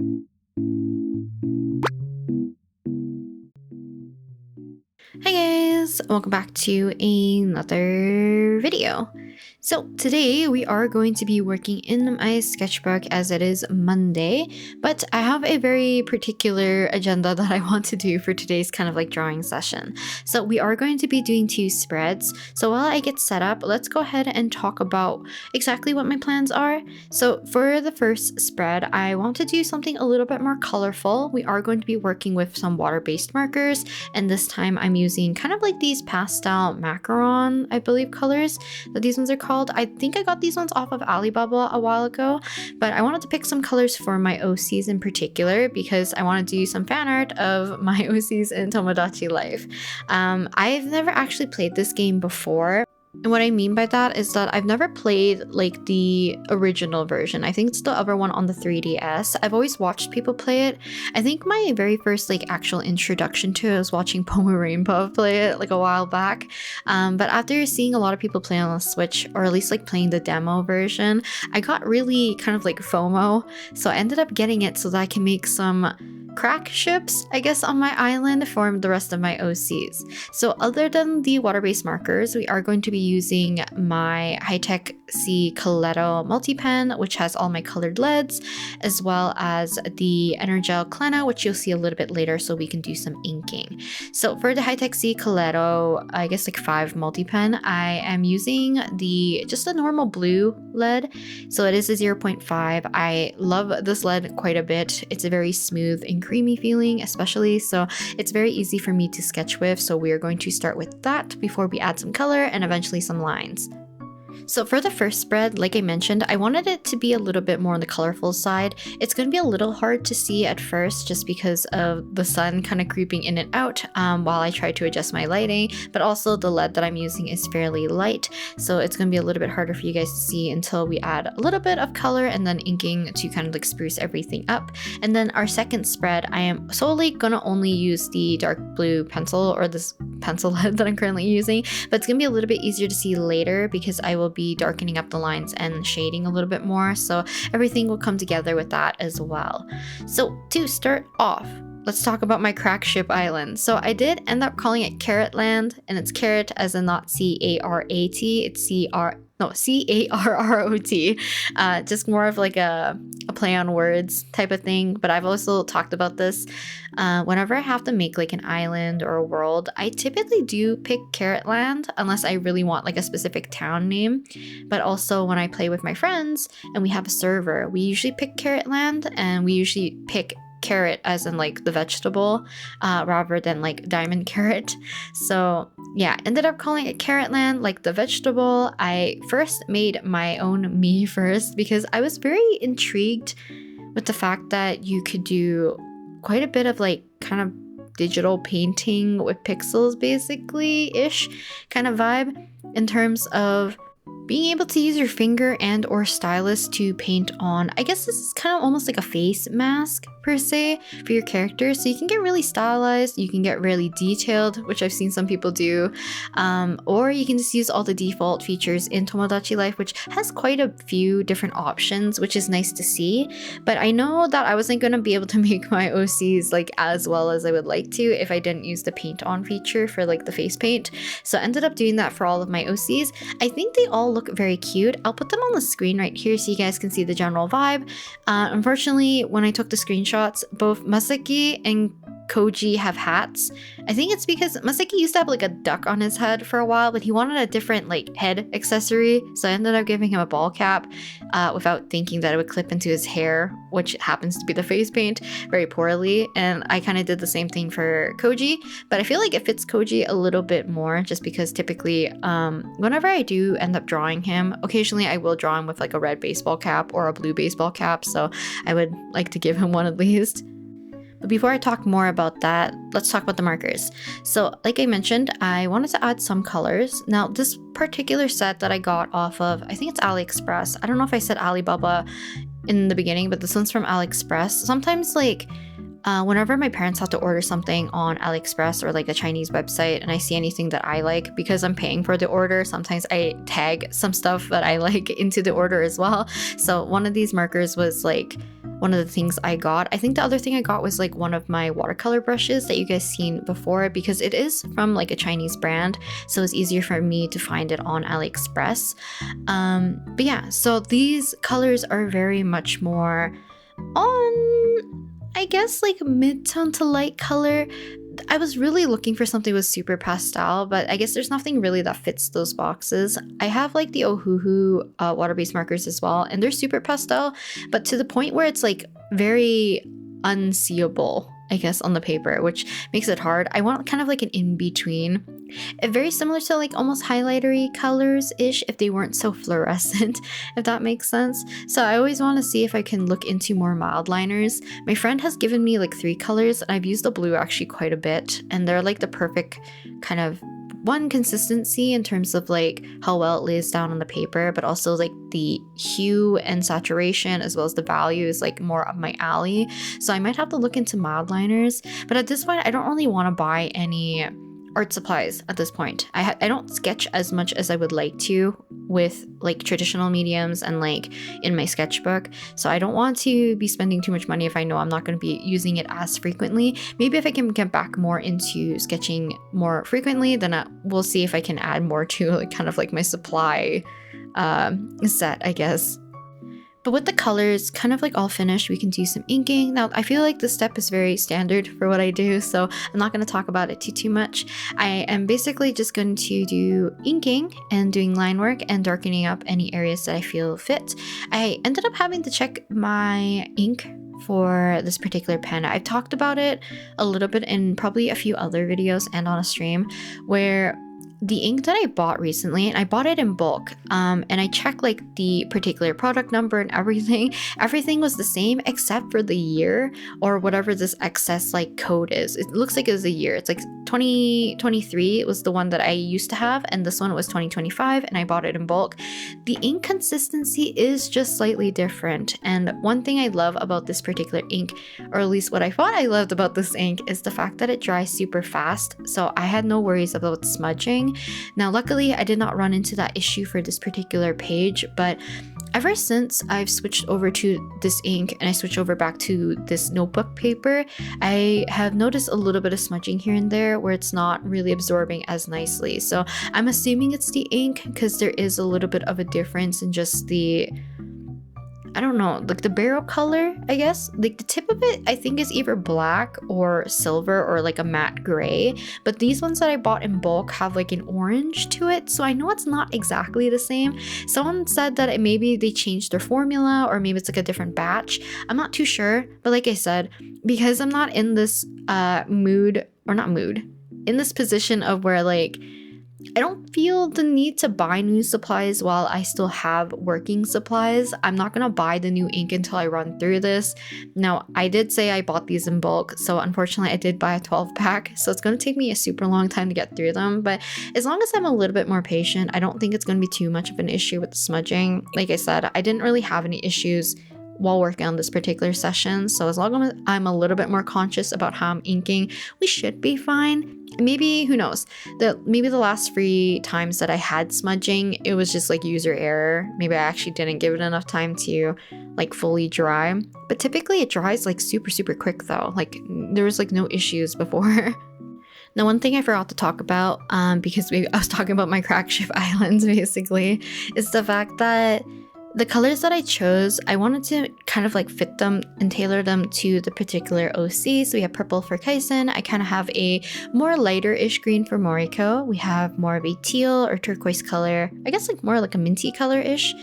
Hi guys, welcome back to another video. So today we are going to be working in my sketchbook as it is Monday, but I have a very particular agenda that I want to do for today's kind of like drawing session. So we are going to be doing 2 spreads. So while I get set up, let's go ahead and talk about exactly what my plans are. So for the first spread, I want to do something a little bit more colorful. We are going to be working with some water-based markers, and this time I'm using kind of like these pastel Macaron, I believe, colors that these ones are called. I think I got these ones off of Alibaba a while ago, but I wanted to pick some colors for my OCs in particular because I wanted to do some fan art of my OCs in Tomodachi Life. I've never actually played this game before. And what I mean by that is that I've never played like the original version. I think it's the other one on the 3DS. I've always watched people play it. I think my very first like actual introduction to it was watching Rainbow play it like a while back. But after seeing a lot of people play on the Switch, or at least like playing the demo version, I got really kind of like FOMO. So I ended up getting it so that I can make some crack ships, I guess, on my island for the rest of my OCs. So other than the water-based markers, we are going to be using my Tec C Coletto Multipen, which has all my colored leads, as well as the Energel Clena, which you'll see a little bit later, so we can do some inking. So for the Tec C Coletto, I guess like 5 Multipen, I am using just a normal blue lead. So it is a 0.5. I love this lead quite a bit. It's a very smooth and creamy feeling, especially, so it's very easy for me to sketch with. So we are going to start with that before we add some color and eventually some lines. So for the first spread, like I mentioned, I wanted it to be a little bit more on the colorful side. It's going to be a little hard to see at first just because of the sun kind of creeping in and out while I try to adjust my lighting, but also the lead that I'm using is fairly light, so it's going to be a little bit harder for you guys to see until we add a little bit of color and then inking to kind of like spruce everything up. And then our second spread, I am solely going to only use the dark blue pencil, or this pencil lead that I'm currently using, but it's going to be a little bit easier to see later because I will be darkening up the lines and shading a little bit more, so everything will come together with that as well. So to start off, let's talk about my crack ship island. So I did end up calling it Carrot Land, and it's carrot as in not C-A-R-A-T, it's C-A-R-R-O-T. Just more of like a play on words type of thing. But I've also talked about this. Whenever I have to make like an island or a world, I typically do pick Carrot Land unless I really want like a specific town name. But also when I play with my friends and we have a server, we usually pick Carrot Land, and we usually pick carrot as in like the vegetable rather than like diamond carrot. So yeah, ended up calling it Carrot Land, like the vegetable. I first made my own me first because I was very intrigued with the fact that you could do quite a bit of like kind of digital painting with pixels basically ish kind of vibe in terms of being able to use your finger and or stylus to paint on, I guess this is kind of almost like a face mask per se for your character. So you can get really stylized, you can get really detailed, which I've seen some people do, or you can just use all the default features in Tomodachi Life, which has quite a few different options, which is nice to see. But I know that I wasn't going to be able to make my OCs like as well as I would like to if I didn't use the paint on feature for like the face paint. So I ended up doing that for all of my OCs. I think they all look very cute. I'll put them on the screen right here so you guys can see the general vibe. Unfortunately, when I took the screenshots, both Masaki and Koji have hats. I think it's because Masaki used to have like a duck on his head for a while, but he wanted a different like head accessory, so I ended up giving him a ball cap without thinking that it would clip into his hair, which happens to be the face paint, very poorly. And I kind of did the same thing for Koji, but I feel like it fits Koji a little bit more just because typically whenever I do end up drawing him, occasionally I will draw him with like a red baseball cap or a blue baseball cap, so I would like to give him one at least. But before I talk more about that, let's talk about the markers. So like I mentioned, I wanted to add some colors. Now this particular set that I got off of, I think it's AliExpress. I don't know if I said Alibaba in the beginning, but this one's from AliExpress. Sometimes like whenever my parents have to order something on AliExpress or like a Chinese website and I see anything that I like, because I'm paying for the order, sometimes I tag some stuff that I like into the order as well. So one of these markers was like one of the things I got. I think the other thing I got was like one of my watercolor brushes that you guys seen before, because it is from like a Chinese brand, so it's easier for me to find it on AliExpress. But yeah, so these colors are very much more on, I guess, like mid-tone to light color. I was really looking for something with super pastel, but I guess there's nothing really that fits those boxes. I have like the Ohuhu water-based markers as well, and they're super pastel, but to the point where it's like very unseeable, I guess, on the paper, which makes it hard. I want kind of like an in-between. Very similar to like almost highlightery colors-ish if they weren't so fluorescent, if that makes sense. So I always want to see if I can look into more mild liners. My friend has given me like 3 colors, and I've used the blue actually quite a bit, and they're like the perfect kind of consistency in terms of like how well it lays down on the paper, but also like the hue and saturation as well as the value is like more up my alley. So I might have to look into mild liners, but at this point I don't really want to buy any art supplies at this point. I don't sketch as much as I would like to with like traditional mediums and like in my sketchbook, so I don't want to be spending too much money if I know I'm not going to be using it as frequently. Maybe if I can get back more into sketching more frequently, then we'll see if I can add more to like kind of like my supply set, I guess. But with the colors kind of like all finished, we can do some inking. Now, I feel like this step is very standard for what I do, so I'm not going to talk about it too much. I am basically just going to do inking and doing line work and darkening up any areas that I feel fit. I ended up having to check my ink for this particular pen. I've talked about it a little bit in probably a few other videos and on a stream, where the ink that I bought recently, and I bought it in bulk, and I checked like the particular product number and everything was the same except for the year or whatever this excess like code is. It looks like it was a year. It's like 2023 was the one that I used to have, and this one was 2025, and I bought it in bulk. The ink consistency is just slightly different, and one thing I love about this particular ink, or at least what I thought I loved about this ink, is the fact that it dries super fast, so I had no worries about smudging. Now, luckily, I did not run into that issue for this particular page, but ever since I've switched over to this ink and I switched over back to this notebook paper, I have noticed a little bit of smudging here and there where it's not really absorbing as nicely. So I'm assuming it's the ink, because there is a little bit of a difference in just the, I don't know, like the barrel color, I guess. Like the tip of it, I think, is either black or silver or like a matte gray. But these ones that I bought in bulk have like an orange to it. So I know it's not exactly the same. Someone said that maybe they changed their formula, or maybe it's like a different batch. I'm not too sure. But like I said, because I'm not in this in this position of where like I don't feel the need to buy new supplies while I still have working supplies. I'm not going to buy the new ink until I run through this. Now, I did say I bought these in bulk, so unfortunately I did buy a 12-pack, so it's going to take me a super long time to get through them. But as long as I'm a little bit more patient, I don't think it's going to be too much of an issue with the smudging. Like I said, I didn't really have any issues while working on this particular session, so as long as I'm a little bit more conscious about how I'm inking, we should be fine. Maybe, who knows, maybe the last 3 times that I had smudging, it was just like user error. Maybe I actually didn't give it enough time to like fully dry, but typically it dries like super quick though. Like there was like no issues before. Now, one thing I forgot to talk about, because I was talking about my crack ship islands basically, is the fact that the colors that I chose, I wanted to kind of like fit them and tailor them to the particular OC. So we have purple for Kaisen. I kind of have a more lighter-ish green for Moriko. We have more of a teal or turquoise color. I guess like more like a minty color-ish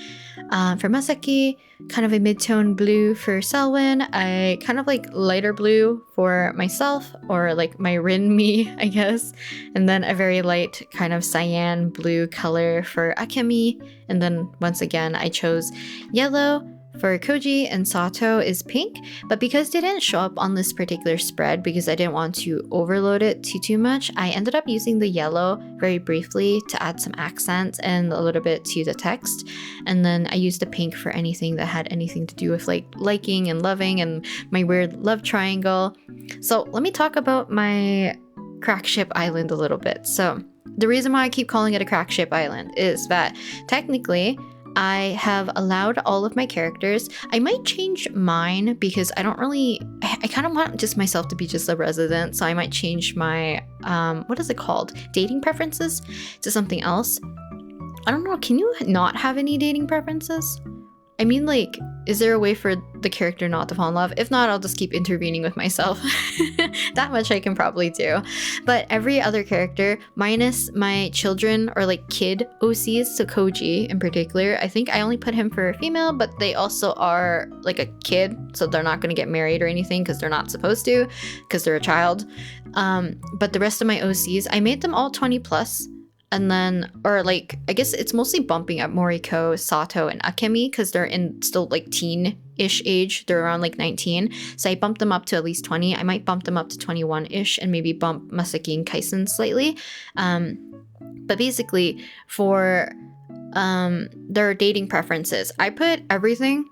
for Masaki. Kind of a mid-tone blue for Selwyn. I kind of like lighter blue for myself, or like my Rinmi, I guess. And then a very light kind of cyan blue color for Akemi. And then once again, I chose yellow for Koji, and Sato is pink. But because they didn't show up on this particular spread, because I didn't want to overload it too much, I ended up using the yellow very briefly to add some accents and a little bit to the text. And then I used the pink for anything that had anything to do with like liking and loving and my weird love triangle. So let me talk about my crack ship island a little bit. So the reason why I keep calling it a crack ship island is that technically I have allowed all of my characters. I might change mine because I don't really, I kind of want just myself to be just a resident. So I might change my, what is it called? Dating preferences to something else. I don't know. Can you not have any dating preferences? I mean, like, is there a way for the character not to fall in love? If not, I'll just keep intervening with myself. That much I can probably do. But every other character, minus my children or like kid OCs, so Koji in particular, I think I only put him for a female, but they also are like a kid, so they're not going to get married or anything because they're not supposed to, because they're a child. But the rest of my OCs, I made them all 20 plus. And then, or like, I guess it's mostly bumping up Moriko, Sato, and Akemi because they're in still like teen-ish age. They're around like 19. So I bumped them up to at least 20. I might bump them up to 21-ish and maybe bump Masaki and Kaisen slightly. But basically, for their dating preferences, I put everything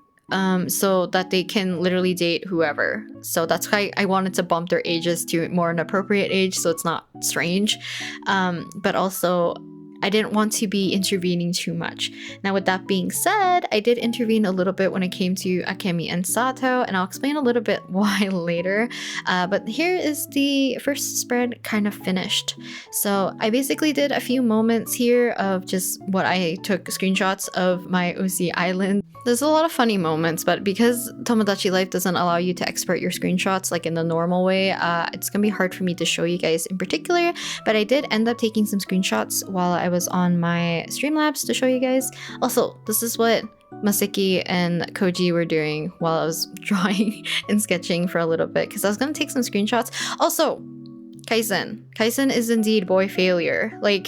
so that they can literally date whoever. So that's why I wanted to bump their ages to more an appropriate age so it's not strange. But also, I didn't want to be intervening too much. Now, with that being said, I did intervene a little bit when it came to Akemi and Sato, and I'll explain a little bit why later. But here is the first spread kind of finished. So I basically did a few moments here of just what I took screenshots of my OC island. There's a lot of funny moments, but because Tomodachi Life doesn't allow you to export your screenshots like in the normal way, it's gonna be hard for me to show you guys in particular, but I did end up taking some screenshots while I was on my Streamlabs to show you guys. Also, this is what Masaki and Koji were doing while I was drawing and sketching for a little bit, because I was gonna take some screenshots. Also, Kaisen is indeed boy failure. Like,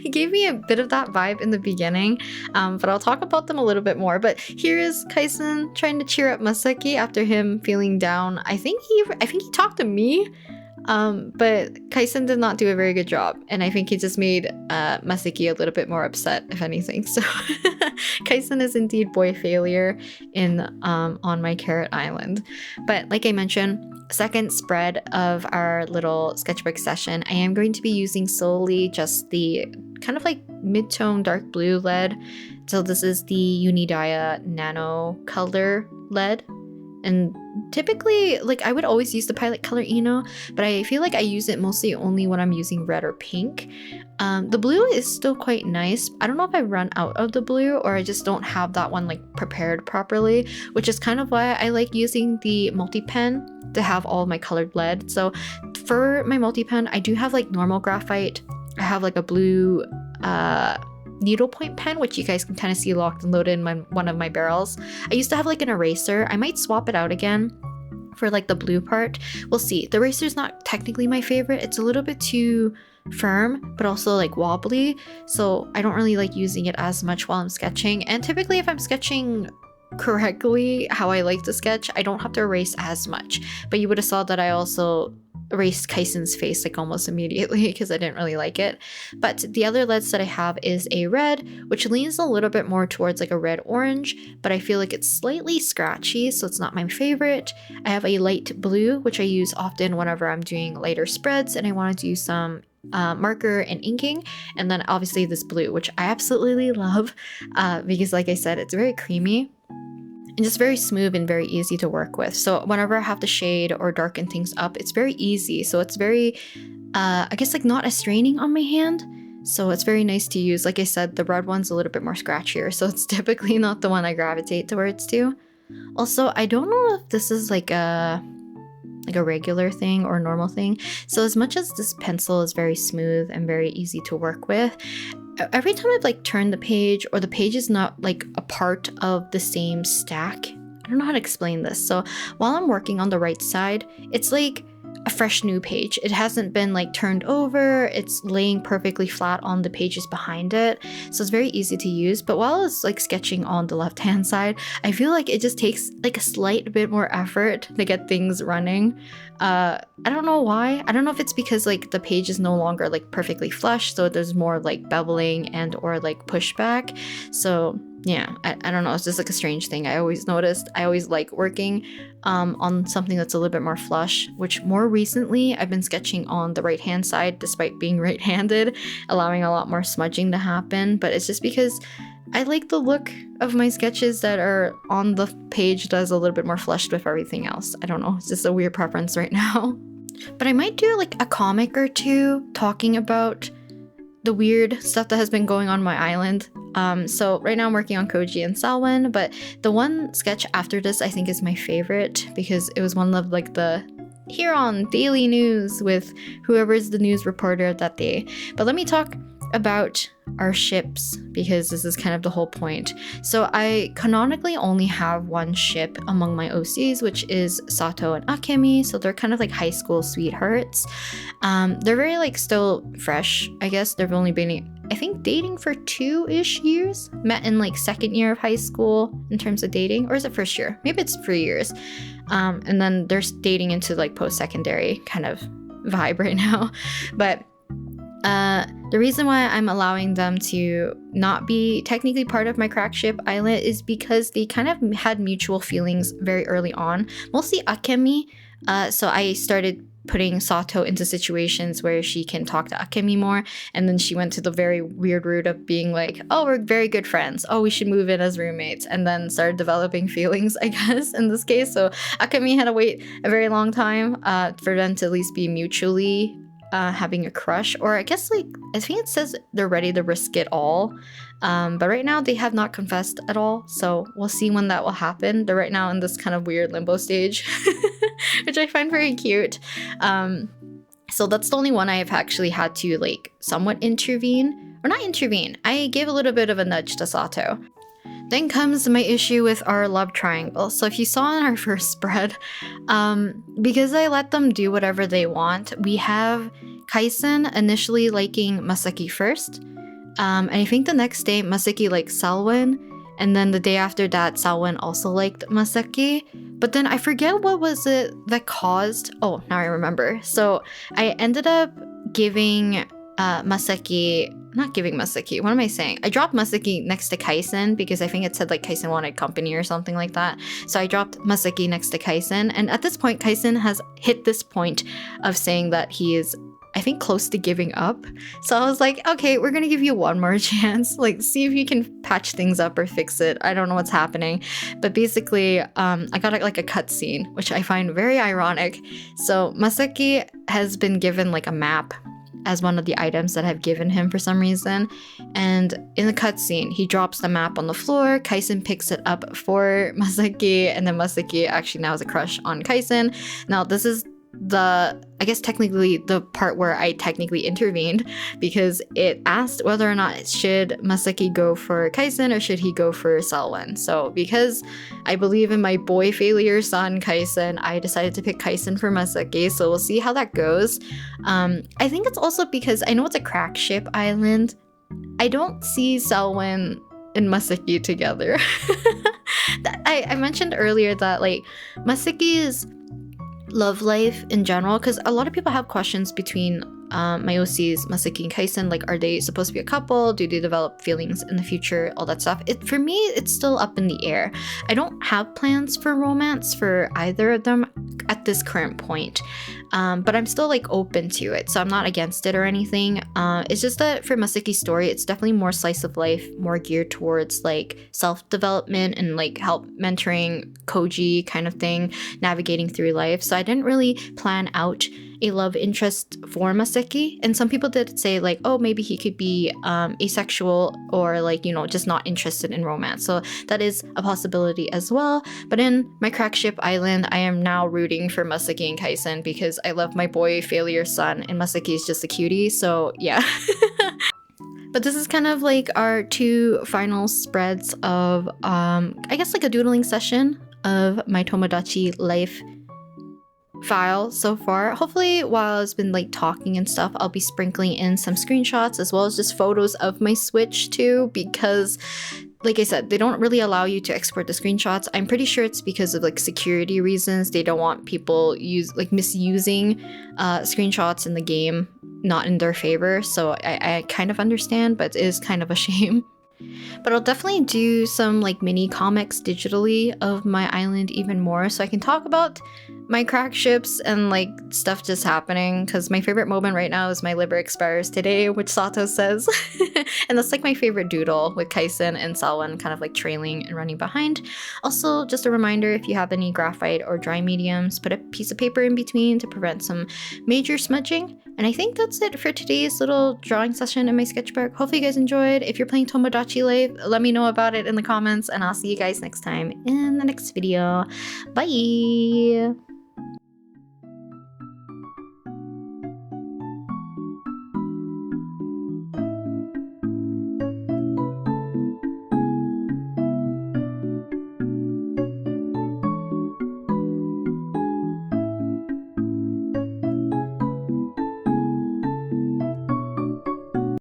he gave me a bit of that vibe in the beginning, but I'll talk about them a little bit more. But here is Kaisen trying to cheer up Masaki after him feeling down. I think he talked to me, but Kaisen did not do a very good job, and I think he just made Masaki a little bit more upset, if anything. So Kaisen is indeed boy failure in on my Carrot Island. But like I mentioned, second spread of our little sketchbook session, I am going to be using solely just the kind of like mid-tone dark blue lead. So this is the Unidia Nano color lead. And typically, like, I would always use the Pilot Color Eno, but I feel like I use it mostly only when I'm using red or pink. The blue is still quite nice. I don't know if I run out of the blue or I just don't have that one like prepared properly, which is kind of why I like using the Multipen to have all of my colored lead. So for my Multipen, I do have like normal graphite. I have like a blue needlepoint pen, which you guys can kind of see locked and loaded in one of my barrels. I used to have like an eraser. I might swap it out again for like the blue part. We'll see. The eraser is not technically my favorite. It's a little bit too firm, but also like wobbly. So I don't really like using it as much while I'm sketching. And typically if I'm sketching correctly how I like to sketch, I don't have to erase as much. But you would have saw that I also erased Kaisen's face like almost immediately because I didn't really like it. But the other leads that I have is a red, which leans a little bit more towards like a red orange, but I feel like it's slightly scratchy, so it's not my favorite. I have a light blue, which I use often whenever I'm doing lighter spreads and I want to do some marker and inking. And then obviously this blue, which I absolutely love because like I said, it's very creamy and just very smooth and very easy to work with. So whenever I have to shade or darken things up, it's very easy. So it's very, I guess like not as straining on my hand. So it's very nice to use. Like I said, the red one's a little bit more scratchier. So it's typically not the one I gravitate towards to. Also, I don't know if this is like a regular thing or normal thing. So as much as this pencil is very smooth and very easy to work with, every time I've like turned the page or the page is not like a part of the same stack, I don't know how to explain this. So while I'm working on the right side, it's like a fresh new page. It hasn't been like turned over. It's laying perfectly flat on the pages behind it. So it's very easy to use. But while it's like sketching on the left hand side, I feel like it just takes like a slight bit more effort to get things running. I don't know why. I don't know if it's because like the page is no longer like perfectly flush, so there's more like beveling and or like pushback. So yeah, I don't know. It's just like a strange thing I always noticed. I always like working on something that's a little bit more flush, which more recently I've been sketching on the right hand side despite being right-handed, allowing a lot more smudging to happen. But it's just because I like the look of my sketches that are on the page that's a little bit more fleshed with everything else. I don't know, it's just a weird preference right now. But I might do like a comic or two talking about the weird stuff that has been going on my island. So right now I'm working on Koji and Salwen, but the one sketch after this I think is my favorite because it was one of like the here on daily news with whoever's the news reporter that day. But let me talk about our ships because this is kind of the whole point. So I canonically only have one ship among my OCs, which is Sato and Akemi. So they're kind of like high school sweethearts. They're very like still fresh, I guess. They've only been, I think, dating for 2-ish years. Met in like second year of high school in terms of dating, or is it first year? Maybe it's 3 years. And then they're dating into like post-secondary kind of vibe right now. But the reason why I'm allowing them to not be technically part of my crack ship island is because they kind of had mutual feelings very early on, mostly Akemi. So I started putting Sato into situations where she can talk to Akemi more, and then she went to the very weird route of being like, oh, we're very good friends, oh, we should move in as roommates, and then started developing feelings, I guess, in this case. So Akemi had to wait a very long time for them to at least be mutually having a crush, or I guess like I think it says they're ready to risk it all, but right now they have not confessed at all, so we'll see when that will happen. They're right now in this kind of weird limbo stage which I find very cute. So that's the only one I have actually had to like somewhat intervene, or not intervene, I gave a little bit of a nudge to Sato. Then comes my issue with our love triangle. So if you saw in our first spread, because I let them do whatever they want, we have Kaisen initially liking Masaki first. And I think the next day Masaki liked Salwen, and then the day after that Salwen also liked Masaki. But then I forget what was it that caused... Oh, now I remember. So I ended up giving Masaki... Not giving Masaki, what am I saying? I dropped Masaki next to Kaisen because I think it said like Kaisen wanted company or something like that. So I dropped Masaki next to Kaisen, and at this point Kaisen has hit this point of saying that he is, I think, close to giving up. So I was like, okay, we're gonna give you one more chance, like see if you can patch things up or fix it. I don't know what's happening, but basically I got like a cutscene, which I find very ironic. So Masaki has been given like a map as one of the items that I've given him for some reason, and in the cutscene he drops the map on the floor. Kaisen picks it up for Masaki, and then Masaki actually now has a crush on Kaisen. Now this is the, I guess technically the part where I technically intervened, because it asked whether or not should Masaki go for Kaisen or should he go for Salwen. So because I believe in my boy failure son Kaisen, I decided to pick Kaisen for Masaki. So we'll see how that goes. I think it's also because I know it's a crack ship island. I don't see Salwen and Masaki together. I mentioned earlier that like Masaki's love life in general, because a lot of people have questions between my OCs, Masaki and Kaisen, like are they supposed to be a couple? Do they develop feelings in the future? All that stuff. For me, it's still up in the air. I don't have plans for romance for either of them at this current point, but I'm still like open to it, so I'm not against it or anything. It's just that for Masaki's story, it's definitely more slice of life, more geared towards like self-development and like help mentoring Koji kind of thing, navigating through life. So I didn't really plan out a love interest for Masaki, and some people did say like, oh, maybe he could be asexual or like, you know, just not interested in romance. So that is a possibility as well. But in my crack ship island, I am now rooting for Masaki and Kaisen because I love my boy failure son, and Masaki is just a cutie. So yeah. But this is kind of like our two final spreads of I guess like a doodling session of my Tomodachi Life file so far. Hopefully while I've been like talking and stuff, I'll be sprinkling in some screenshots as well as just photos of my Switch too, because like I said, they don't really allow you to export the screenshots. I'm pretty sure it's because of like security reasons. They don't want people misusing screenshots in the game, not in their favor. So I kind of understand, but it is kind of a shame. But I'll definitely do some like mini comics digitally of my island even more, so I can talk about my crack ships and like stuff just happening, because my favorite moment right now is my liver expires today, which Sato says. And that's like my favorite doodle, with Kaisen and Salwan kind of like trailing and running behind. Also, just a reminder, if you have any graphite or dry mediums, put a piece of paper in between to prevent some major smudging. And I think that's it for today's little drawing session in my sketchbook. Hopefully you guys enjoyed. If you're playing Tomodachi Life, let me know about it in the comments, and I'll see you guys next time in the next video. Bye!